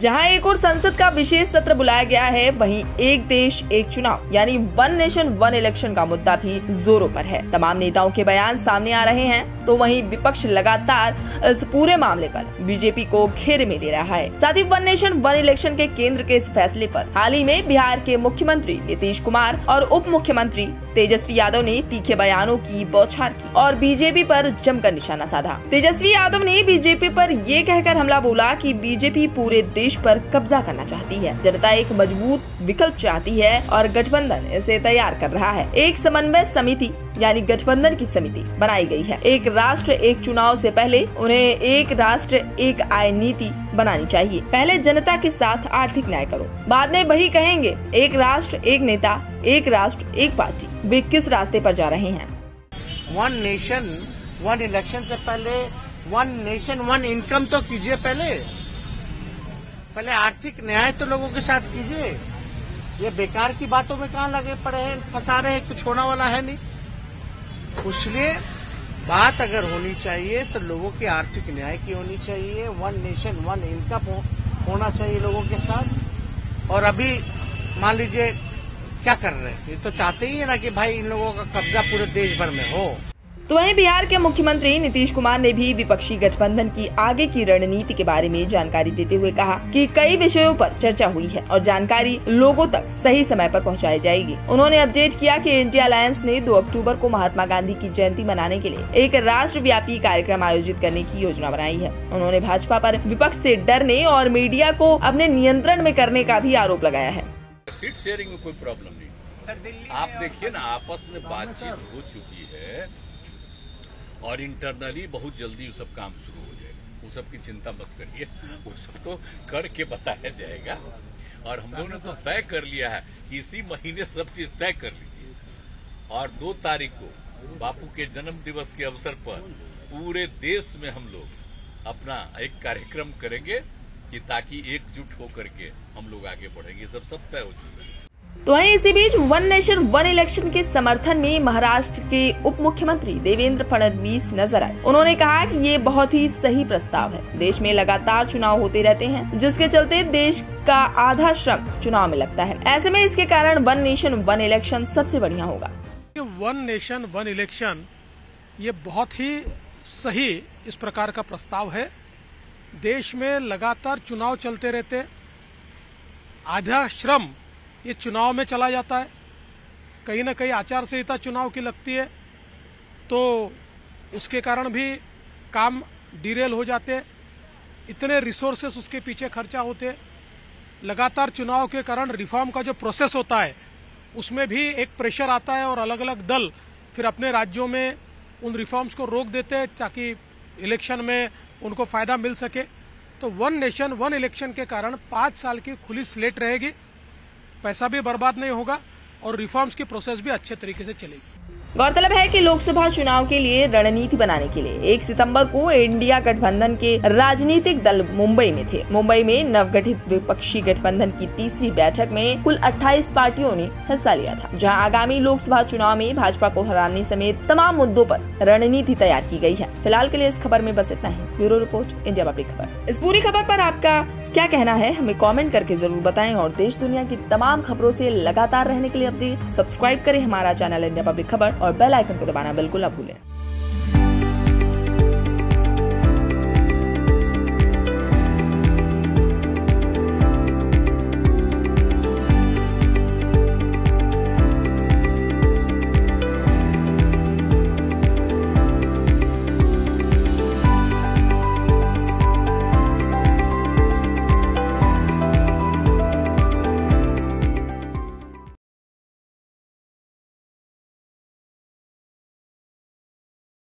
जहां एक और संसद का विशेष सत्र बुलाया गया है, वहीं एक देश एक चुनाव यानी वन नेशन वन इलेक्शन का मुद्दा भी जोरों पर है। तमाम नेताओं के बयान सामने आ रहे हैं, तो वहीं विपक्ष लगातार इस पूरे मामले पर बीजेपी को घेरे में ले रहा है। साथ ही वन नेशन वन इलेक्शन के केंद्र के इस फैसले पर हाल ही में बिहार के मुख्यमंत्री नीतीश कुमार और उप मुख्यमंत्री तेजस्वी यादव ने तीखे बयानों की बौछार की और बीजेपी पर जमकर निशाना साधा। तेजस्वी यादव ने बीजेपी पर ये कहकर हमला बोला कि बीजेपी पूरे देश पर कब्जा करना चाहती है, जनता एक मजबूत विकल्प चाहती है और गठबंधन इसे तैयार कर रहा है। एक समन्वय समिति यानी गठबंधन की समिति बनाई गई है। एक राष्ट्र एक चुनाव से पहले उन्हें एक राष्ट्र एक आय नीति बनानी चाहिए। पहले जनता के साथ आर्थिक न्याय करो, बाद में वही कहेंगे एक राष्ट्र एक नेता, एक राष्ट्र एक पार्टी। वे किस रास्ते पर जा रहे हैं? वन नेशन वन इलेक्शन से पहले वन नेशन वन इनकम तो कीजिए। पहले आर्थिक न्याय तो लोगों के साथ कीजिए। ये बेकार की बातों में कहाँ लगे पड़े हैं, फंसा रहे हैं, कुछ होने वाला है नहीं। इसलिए बात अगर होनी चाहिए तो लोगों के आर्थिक न्याय की होनी चाहिए, वन नेशन वन इनकम होना चाहिए लोगों के साथ। और अभी मान लीजिए क्या कर रहे हैं, ये तो चाहते ही है ना कि भाई इन लोगों का कब्जा पूरे देश भर में हो। तो वहीं बिहार के मुख्यमंत्री नीतीश कुमार ने भी विपक्षी गठबंधन की आगे की रणनीति के बारे में जानकारी देते हुए कहा कि कई विषयों पर चर्चा हुई है और जानकारी लोगों तक सही समय पर पहुंचाई जाएगी। उन्होंने अपडेट किया कि इंडिया अलायंस ने 2 अक्टूबर को महात्मा गांधी की जयंती मनाने के लिए एक राष्ट्रव्यापी कार्यक्रम आयोजित करने की योजना बनाई है। उन्होंने भाजपा पर विपक्ष से डरने और मीडिया को अपने नियंत्रण में करने का भी आरोप लगाया है। सीट शेयरिंग में कोई प्रॉब्लम नहीं। आप देखिए ना, आपस में बातचीत हो चुकी है और इंटरनली बहुत जल्दी वो सब काम शुरू हो जाएगा। वो सब की चिंता मत करिए, वो सब तो करके बताया जाएगा। और हम लोगों ने तो तय कर लिया है कि इसी महीने सब चीज तय कर लीजिए। और 2 तारीख को बापू के जन्म दिवस के अवसर पर पूरे देश में हम लोग अपना एक कार्यक्रम करेंगे कि ताकि एकजुट होकर के हम लोग आगे बढ़ेंगे। सब तय हो चुका है। तो वहीं इसी बीच वन नेशन वन इलेक्शन के समर्थन में महाराष्ट्र के उप मुख्यमंत्री देवेंद्र फडणवीस नजर आए। उन्होंने कहा कि ये बहुत ही सही प्रस्ताव है। देश में लगातार चुनाव होते रहते हैं, जिसके चलते देश का आधा श्रम चुनाव में लगता है। ऐसे में इसके कारण वन नेशन वन इलेक्शन सबसे बढ़िया होगा। वन नेशन वन इलेक्शन ये बहुत ही सही इस प्रकार का प्रस्ताव है। देश में लगातार चुनाव चलते रहते, आधा श्रम ये चुनाव में चला जाता है। कहीं ना कहीं आचार संहिता चुनाव की लगती है, तो उसके कारण भी काम डिरेल हो जाते, इतने रिसोर्सेस उसके पीछे खर्चा होते। लगातार चुनाव के कारण रिफॉर्म का जो प्रोसेस होता है उसमें भी एक प्रेशर आता है और अलग अलग दल फिर अपने राज्यों में उन रिफॉर्म्स को रोक देते हैं ताकि इलेक्शन में उनको फायदा मिल सके। तो वन नेशन वन इलेक्शन के कारण 5 साल की खुली स्लेट रहेगी, पैसा भी बर्बाद नहीं होगा और रिफॉर्म्स की प्रोसेस भी अच्छे तरीके से चलेगी। गौरतलब है कि लोकसभा चुनाव के लिए रणनीति बनाने के लिए 1 सितंबर को इंडिया गठबंधन के राजनीतिक दल मुंबई में थे। मुंबई में नवगठित विपक्षी गठबंधन की तीसरी बैठक में कुल 28 पार्टियों ने हिस्सा लिया था, जहां आगामी लोकसभा चुनाव में भाजपा को हराने समेत तमाम मुद्दों पर रणनीति तैयार की गई है। फिलहाल के लिए इस खबर में बस इतना ही। ब्यूरो रिपोर्ट, इंडिया पब्लिक खबर। इस पूरी खबर पर आपका क्या कहना है, हमें कमेंट करके जरूर बताएं और देश दुनिया की तमाम खबरों से लगातार रहने के लिए अपडेट सब्सक्राइब करें हमारा चैनल इंडिया पब्लिक खबर और बेल आइकन को दबाना बिल्कुल न भूलें।